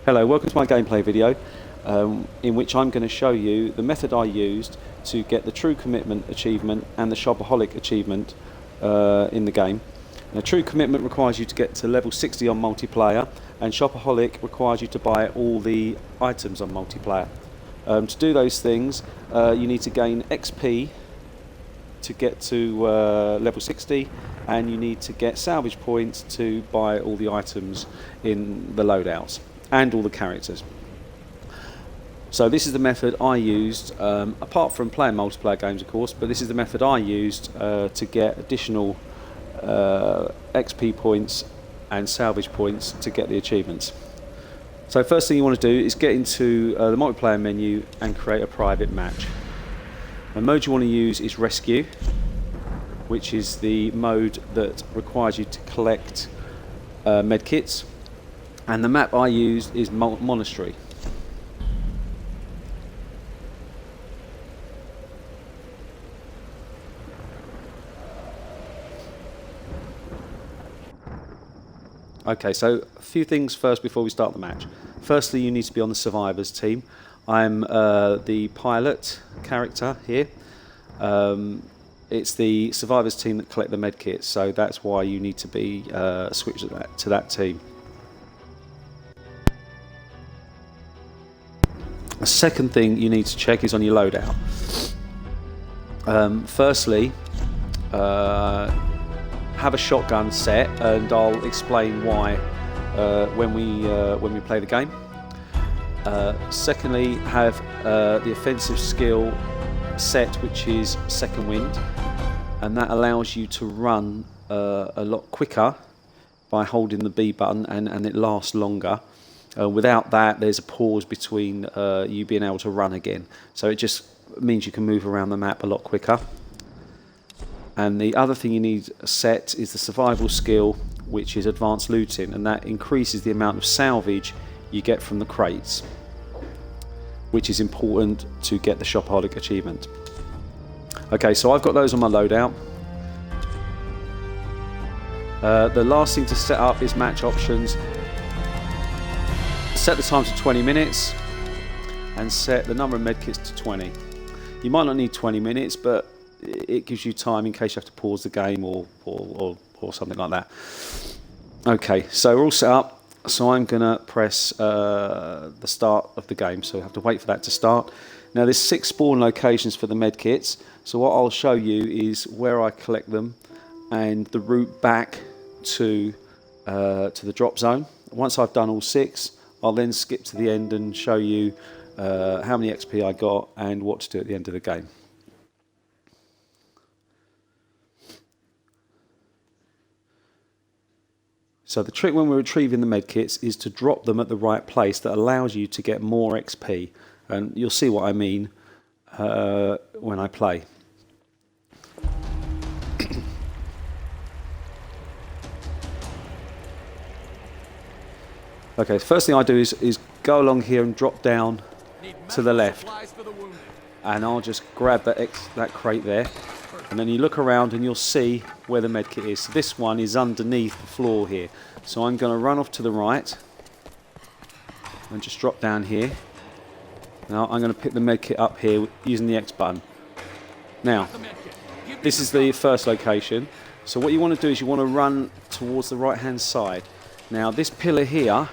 Hello, welcome to my gameplay video in which I'm going to show you the method I used to get the True Commitment achievement and the Shopaholic Achievement in the game. Now, True Commitment requires you to get to level 60 on multiplayer, and Shopaholic requires you to buy all the items on multiplayer. To do those things, you need to gain XP to get to level 60, and you need to get salvage points to buy all the items in the loadouts and all the characters. So this is the method I used, apart from playing multiplayer games of course, but this is the method I used to get additional XP points and salvage points to get the achievements. So first thing you want to do is get into the multiplayer menu and create a private match. The mode you want to use is Rescue, which is the mode that requires you to collect medkits, and the map I used is Monastery. Okay, so a few things first before we start the match. Firstly, you need to be on the survivors team. I'm the pilot character here. It's the survivors team that collect the medkits, so that's why you need to be switched to that team. The second thing you need to check is on your loadout. Firstly, have a shotgun set, and I'll explain why when we play the game. Secondly, have the offensive skill set, which is Second Wind, and that allows you to run a lot quicker by holding the B button, and it lasts longer. Without that, there's a pause between you being able to run again, so it just means you can move around the map a lot quicker. And the other thing you need set is the survival skill, which is advanced looting, and that increases the amount of salvage you get from the crates, which is important to get the Shopaholic achievement. Okay, so I've got those on my loadout. The last thing to set up is match options. Set the time to 20 minutes and set the number of medkits to 20. You might not need 20 minutes, but it gives you time in case you have to pause the game or something like that. Okay, so we're all set up. So I'm going to press the start of the game, so you have to wait for that to start. Now there's 6 spawn locations for the medkits, so what I'll show you is where I collect them and the route back to the drop zone. Once I've done all 6, I'll then skip to the end and show you how many XP I got and what to do at the end of the game. So the trick when we're retrieving the medkits is to drop them at the right place that allows you to get more XP, and you'll see what I mean when I play. Okay, first thing I do is go along here and drop down to the left, and I'll just grab that crate there, and then you look around and you'll see where the medkit is. So this one is underneath the floor here, so I'm going to run off to the right and just drop down here. Now I'm going to pick the medkit up here using the X button. Now this is the first location, so what you want to do is you want to run towards the right hand side. Now this pillar here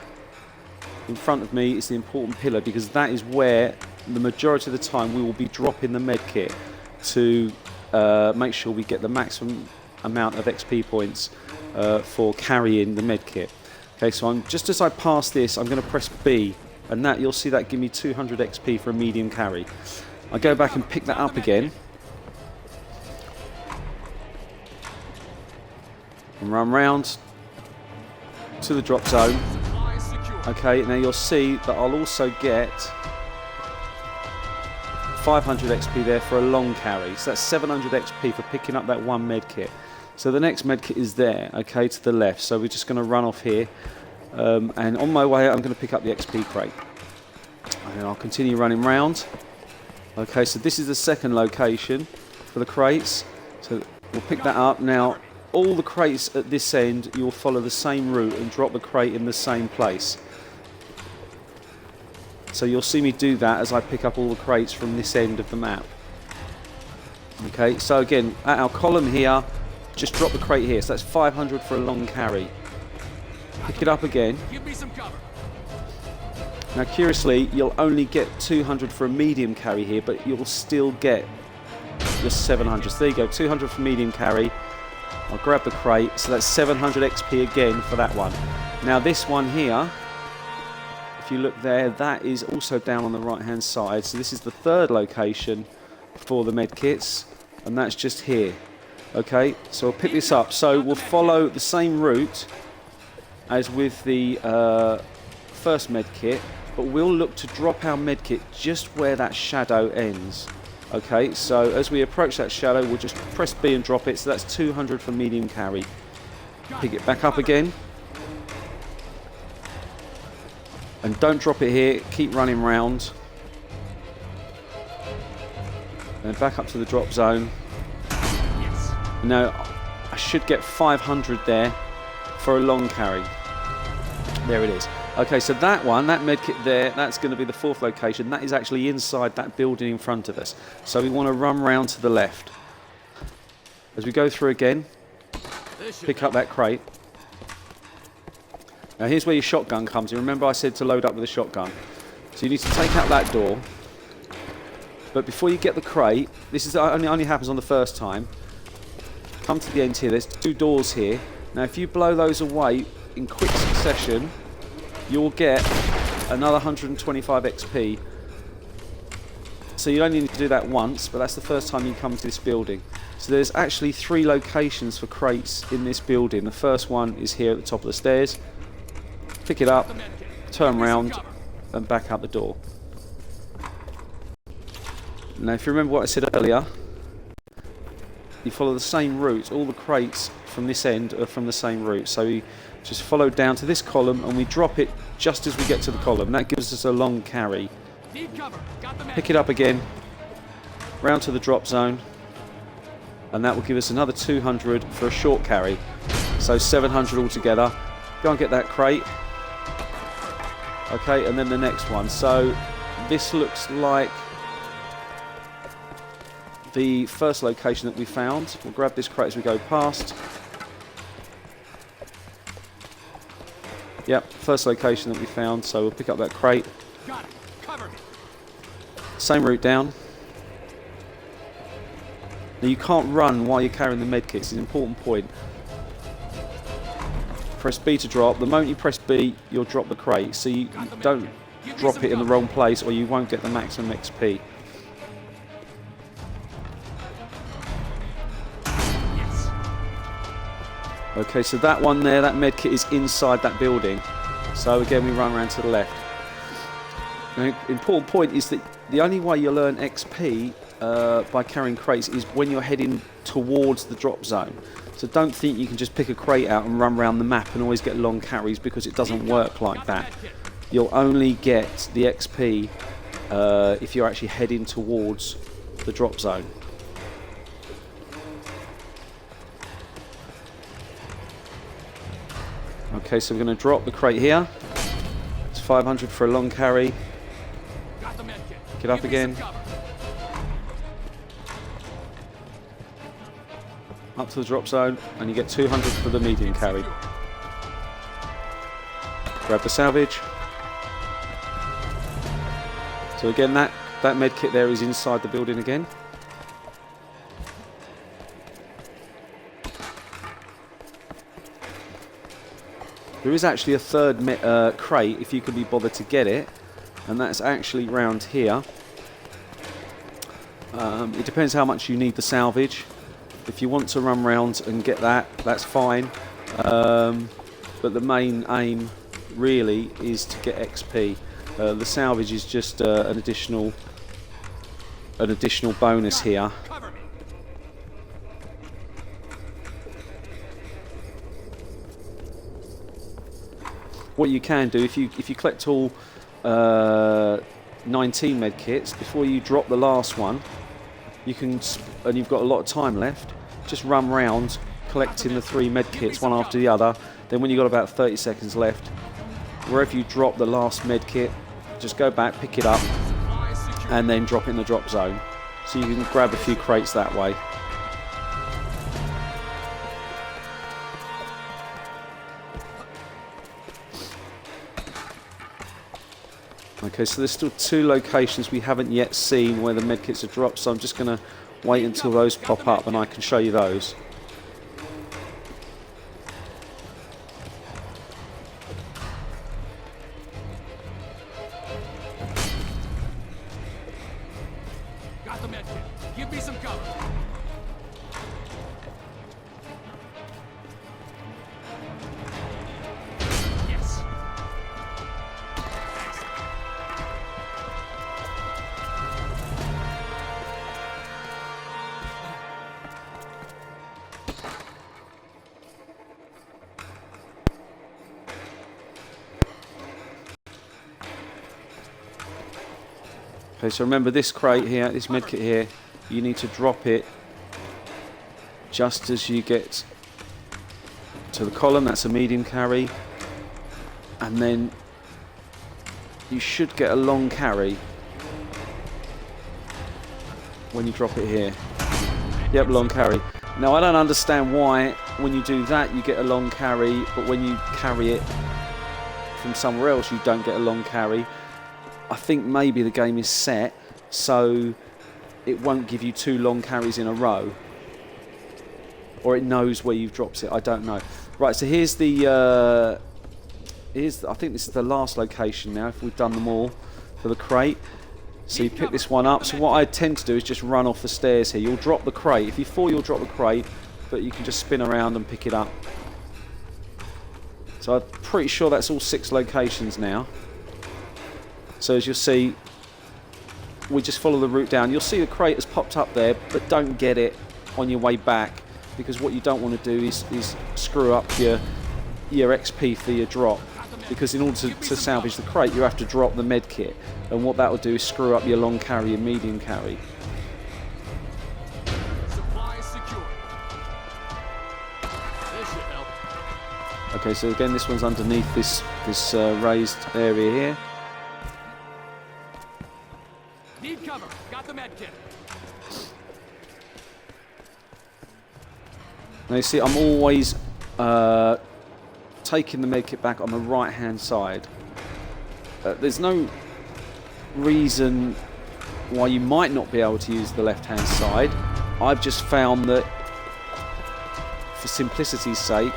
in front of me is the important pillar, because that is where the majority of the time we will be dropping the medkit to make sure we get the maximum amount of XP points for carrying the medkit. Okay, so just as I pass this, I'm going to press B, and that you'll see that give me 200 XP for a medium carry. I go back and pick that up again and run round to the drop zone. Okay, now you'll see that I'll also get 500 XP there for a long carry. So that's 700 XP for picking up that one medkit. So the next medkit is there, okay, to the left. So we're just going to run off here. And on my way, I'm going to pick up the XP crate. And I'll continue running round. Okay, so this is the second location for the crates. So we'll pick that up. Now, all the crates at this end, you'll follow the same route and drop the crate in the same place. So you'll see me do that as I pick up all the crates from this end of the map. Okay, so again, at our column here, just drop the crate here. So that's 500 for a long carry. Pick it up again. Give me some cover. Now curiously, you'll only get 200 for a medium carry here, but you'll still get your 700. So there you go, 200 for medium carry. I'll grab the crate, so that's 700 XP again for that one. Now this one here, if you look there, that is also down on the right hand side. So this is the third location for the medkits, and that's just here. Okay, so I'll pick this up. So we'll follow the same route as with the first medkit, but we'll look to drop our medkit just where that shadow ends. Okay, so as we approach that shadow, we'll just press B and drop it. So that's 200 for medium carry. Pick it back up again. And don't drop it here, keep running round. And back up to the drop zone. Now, I should get 500 there for a long carry. There it is. Okay, so that one, that medkit there, that's going to be the fourth location. That is actually inside that building in front of us. So we want to run round to the left. As we go through again, pick up that crate. Now here's where your shotgun comes in. Remember I said to load up with a shotgun. So you need to take out that door. But before you get the crate, this is only happens on the first time. Come to the end here. There's two doors here. Now if you blow those away in quick succession, you'll get another 125 XP. So you only need to do that once, but that's the first time you come to this building. So there's actually 3 locations for crates in this building. The first one is here at the top of the stairs. Pick it up, turn around, and back out the door. Now if you remember what I said earlier, you follow the same route. All the crates from this end are from the same route. So you just follow down to this column and we drop it just as we get to the column. That gives us a long carry. Pick it up again, round to the drop zone, and that will give us another 200 for a short carry. So 700 altogether. Go and get that crate. Okay, and then the next one. So this looks like the first location that we found. We'll grab this crate as we go past. Yep, first location that we found, so we'll pick up that crate. Got it. Cover me. Same route down. Now you can't run while you're carrying the medkit. It's an important point. Press B to drop. The moment you press B, you'll drop the crate. So you don't drop it in the wrong place or you won't get the maximum XP. Okay, so that one there, that medkit is inside that building. So again, we run around to the left. Now, important point is that the only way you'll earn XP by carrying crates is when you're heading towards the drop zone. So don't think you can just pick a crate out and run around the map and always get long carries, because it doesn't work like that. You'll only get the XP if you're actually heading towards the drop zone. Okay, so we're going to drop the crate here. It's 500 for a long carry. Get up again. Up to the drop zone, and you get 200 for the medium carry. Grab the salvage. So again, that medkit there is inside the building again. There is actually a third crate if you can be bothered to get it, and that's actually round here. It depends how much you need the salvage. If you want to run round and get that, that's fine. But the main aim really is to get XP. The salvage is just an additional bonus here. What you can do, if you collect all 19 med kits, before you drop the last one, you can, and you've got a lot of time left, just run round collecting the 3 med kits one after the other. Then when you've got about 30 seconds left, wherever you drop the last med kit, just go back, pick it up, Supplies secure. and then drop it in the drop zone. So you can grab a few crates that way. Okay, so there's still 2 locations we haven't yet seen where the medkits are dropped, so I'm just going to wait until those pop up and I can show you those. Got the medkit. Give me some cover. Yes. Okay, so remember this crate here, this medkit here, you need to drop it just as you get to the column. That's a medium carry, and then you should get a long carry when you drop it here. Yep, long carry. Now I don't understand why when you do that you get a long carry, but when you carry it from somewhere else you don't get a long carry. I think maybe the game is set so it won't give you 2 long carries in a row, or it knows where you've dropped it. I don't know. Right, so here's the I think this is the last location now, if we've done them all for the crate. So you pick this one up. So what I tend to do is just run off the stairs here. You'll drop the crate. If you fall, you'll drop the crate, but you can just spin around and pick it up. So I'm pretty sure that's all 6 locations now. So as you'll see, we just follow the route down. You'll see the crate has popped up there, but don't get it on your way back, because what you don't want to do is screw up your XP for your drop. Because in order to salvage the crate, you have to drop the med kit, and what that will do is screw up your long carry and medium carry. Supplies secure. This should help. Okay, so again, this one's underneath this raised area here. Need cover. Got the medkit. Now you see, I'm always taking the medkit back on the right hand side. There's no reason why you might not be able to use the left hand side. I've just found that for simplicity's sake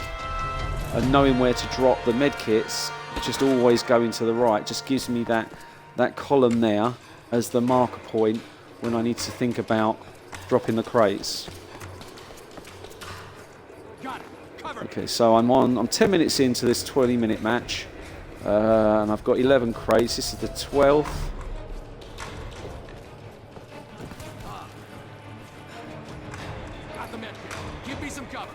and knowing where to drop the medkits, just always going to the right just gives me that column there as the marker point when I need to think about dropping the crates. Got it. Cover. Okay, so I'm 10 minutes into this 20-minute match, and I've got 11 crates. This is the 12th. Got the medkit. Give me some cover.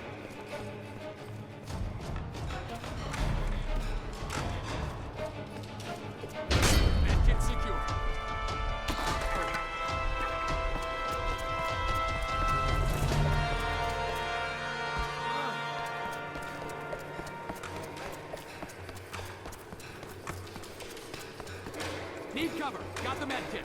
Medkit secure. Need cover. Got the medkit.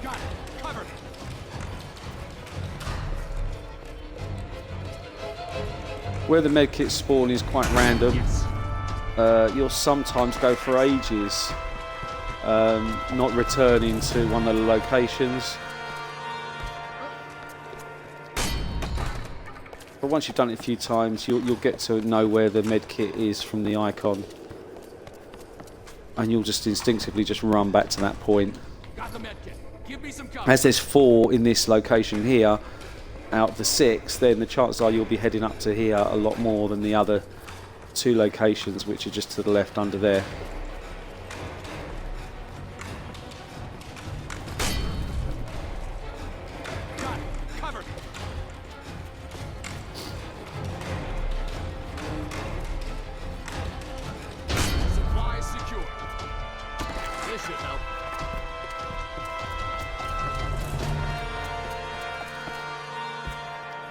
Got it. Cover me. Where the medkits spawn is quite random. Yes. You'll sometimes go for ages not returning to one of the locations. But once you've done it a few times, you'll get to know where the medkit is from the icon. And you'll just instinctively just run back to that point. Got the medkit. Give me some cover. As there's 4 in this location here, out of the 6, then the chances are you'll be heading up to here a lot more than the other 2 locations, which are just to the left under there. Got it. Cover me. Supplies secure. This should help.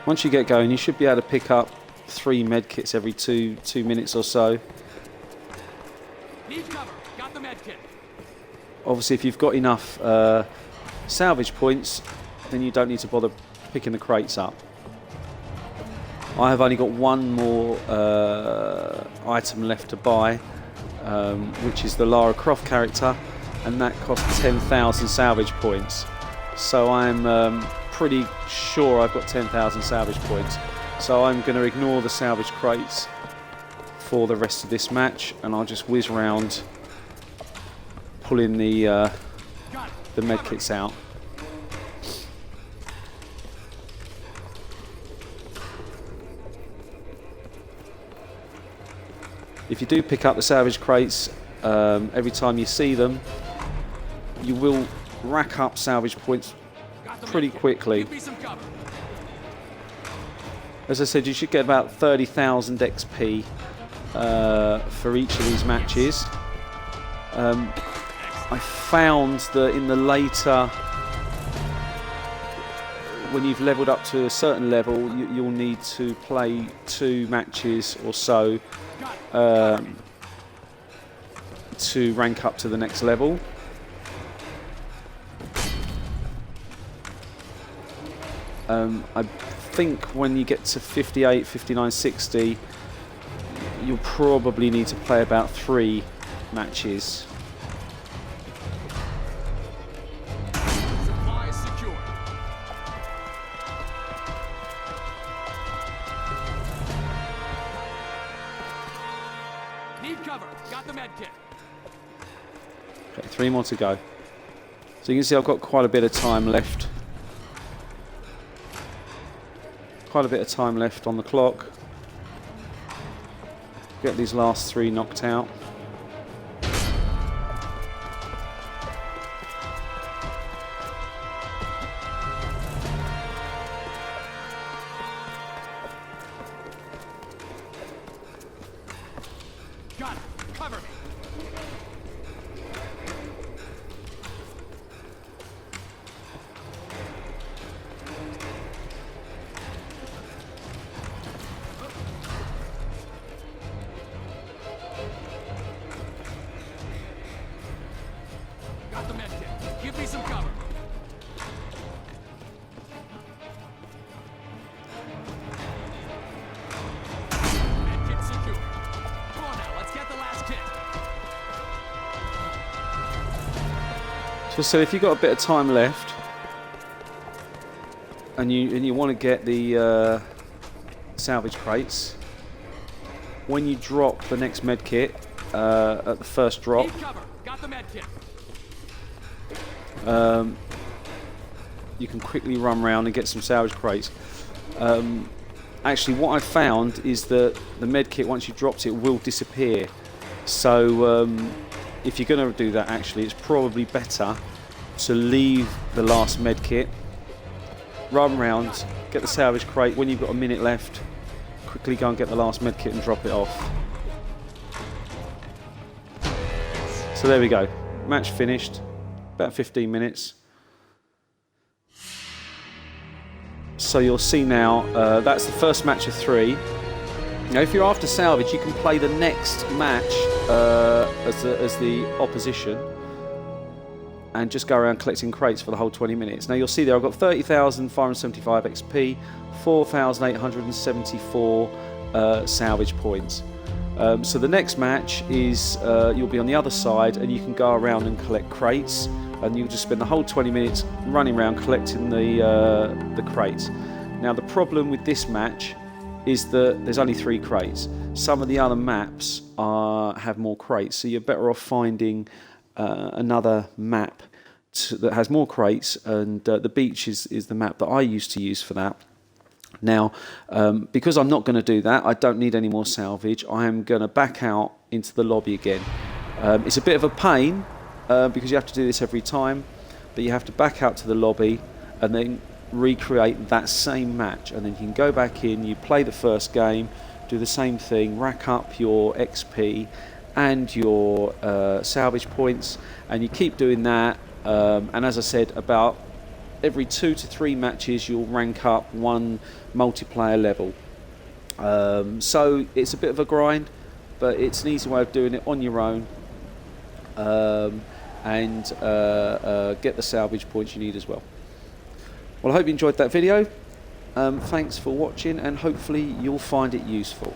Once you get going, you should be able to pick up 3 medkits every 2 minutes or so. Need cover. Got the medkit. Obviously, if you've got enough salvage points, then you don't need to bother picking the crates up. I have only got one more item left to buy, which is the Lara Croft character, and that costs 10,000 salvage points. So I'm pretty sure I've got 10,000 salvage points. So I'm going to ignore the salvage crates for the rest of this match, and I'll just whiz around pulling the medkits out. If you do pick up the salvage crates, every time you see them, you will rack up salvage points pretty quickly. As I said, you should get about 30,000 XP for each of these matches. I found that in the later, when you've leveled up to a certain level, you'll need to play 2 matches or so to rank up to the next level. I think when you get to 58, 59, 60, you'll probably need to play about 3 matches. Supply secure. Need cover. Got the medkit. Okay, 3 more to go. So you can see I've got quite a bit of time left. Quite a bit of time left on the clock. Get these last 3 knocked out. Got it. Cover me. Got the medkit. Give me some cover. Medkit secure. Come on now, let's get the last kit. So if you've got a bit of time left, and you want to get the salvage crates, when you drop the next medkit at the first drop, Need cover. Got the medkit. you can quickly run around and get some salvage crates. Actually, what I found is that the medkit, once you dropped it, will disappear. So if you're going to do that, actually, it's probably better to leave the last medkit, run around, get the salvage crate. When you've got a minute left, quickly go and get the last medkit and drop it off. So there we go. Match finished. About 15 minutes. So you'll see now, that's the first match of 3. Now, if you're after salvage, you can play the next match as the opposition and just go around collecting crates for the whole 20 minutes. Now, you'll see there I've got 30,575 XP, 4,874 salvage points. So the next match is you'll be on the other side and you can go around and collect crates, and you'll just spend the whole 20 minutes running around collecting the crates. Now, the problem with this match is that there's only 3 crates. Some of the other maps have more crates, so you're better off finding another map that has more crates, and the beach is the map that I used to use for that. Now, because I'm not going to do that, I don't need any more salvage. I am going to back out into the lobby again. It's a bit of a pain because you have to do this every time, but you have to back out to the lobby and then recreate that same match, and then you can go back in, you play the first game, do the same thing, rack up your XP and your salvage points, and you keep doing that. And as I said, about every 2 to 3 matches you'll rank up 1 multiplayer level. So it's a bit of a grind, but it's an easy way of doing it on your own, and get the salvage points you need as well. Well, I hope you enjoyed that video. Thanks for watching, and hopefully you'll find it useful.